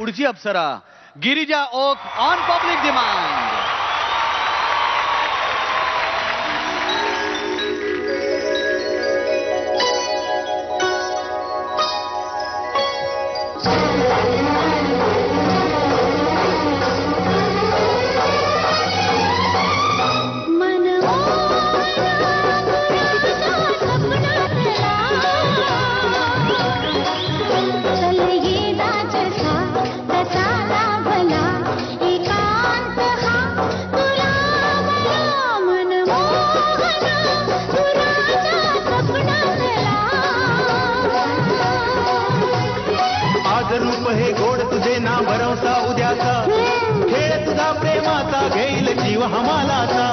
पुढची अप्सरा Girija Oak on public demand. रूप हे गोड तुझे ना भरवसा उद्याचा खेळ तुझा प्रेमाचा घेईल जीव हमालाचा.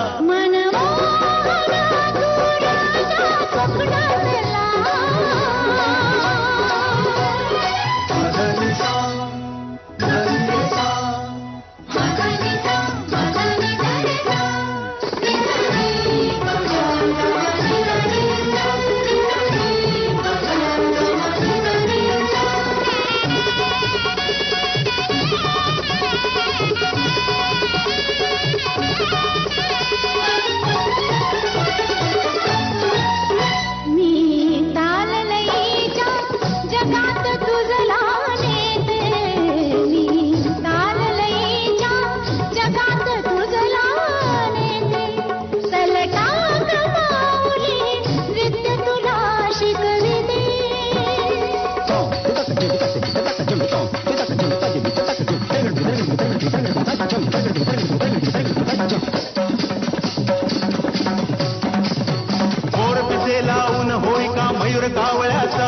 लावून होई का मयूर कावळ्याचा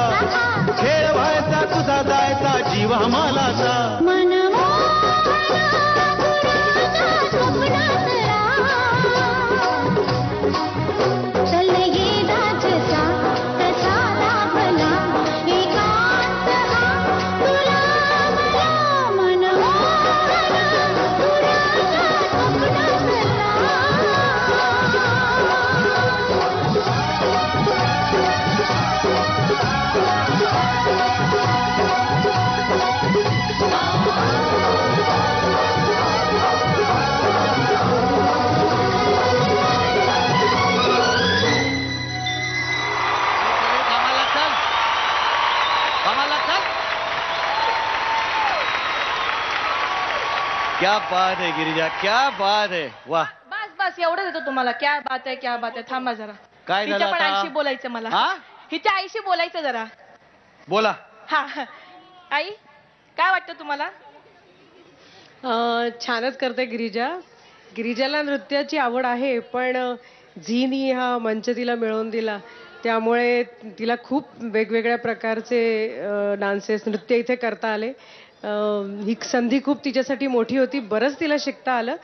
खेळ व्हायचा तुझा जायचा जीव हमालाचा. क्या बात है गिरिजा, क्या बात है. वाह. बस बस एवढं देतो तुम्हाला. क्या बात है, क्या बात है. थांबा जरा. काय झालं पण आता? आईशी बोलायचं मला. हिच्या आईशी बोलायचं जरा. बोला. हा आई काय वाटतं तुम्हाला? छानच करते गिरिजा. गिरिजाला नृत्याची आवड आहे, पण झीनी हा मंच तिला मिळवून दिला, त्यामुळे तिला खूप वेगवेगळ्या प्रकारचे डान्सेस नृत्य इथे करता आले. ही संधी खूप तिच्यासाठी मोठी होती. बरंच तिला शिकता आलं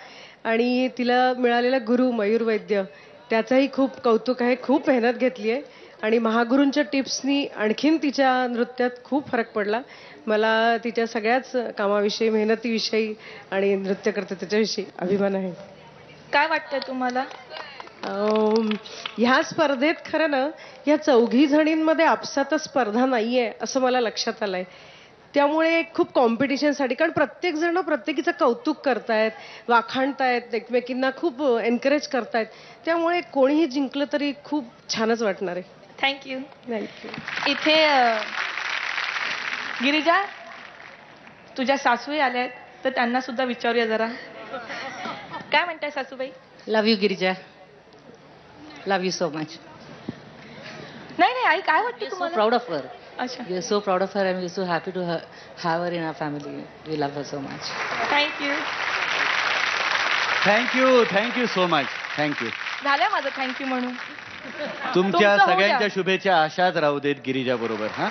आणि तिला मिळालेला गुरु मयूर वैद्य त्याचंही खूप कौतुक आहे. खूप मेहनत घेतली आहे आणि महागुरूंच्या टिप्सनी आणखीन तिच्या नृत्यात खूप फरक पडला. मला तिच्या सगळ्याच कामाविषयी, मेहनतीविषयी आणि नृत्य करते त्याच्याविषयी अभिमान आहे. काय वाटतंय तुम्हाला? ह्या स्पर्धेत खरं ना ह्या चौघी जणींमध्ये आपसात स्पर्धा नाहीये असं मला लक्षात आलंय. त्यामुळे खूप कॉम्पिटिशनसाठी, कारण प्रत्येक जण प्रत्येकीचं कौतुक करतायत, वाखाणतायत, एकमेकींना खूप एनकरेज करतायत, त्यामुळे कोणीही जिंकलं तरी खूप छानच वाटणार आहे. थँक्यू. थँक्यू. इथे गिरिजा तुझ्या सासूही आल्यात, तर त्यांना सुद्धा विचारूया जरा. काय म्हणताय सासूबाई? Love you Girija, love you so much. नाही नाही आई काय वाटतं तुम्हाला? Proud of her. अच्छा. We are so proud of her and we are so happy to have her in our family. We love her so much. Thank you. Thank you, thank you so much. Thank you. झालं माझं thank you म्हणून. तुमच्या तुमचं होऊ सगळ्यांच्या द्या. शुभेच्छा अशाच राहू देत गिरिजा बरोबर. हा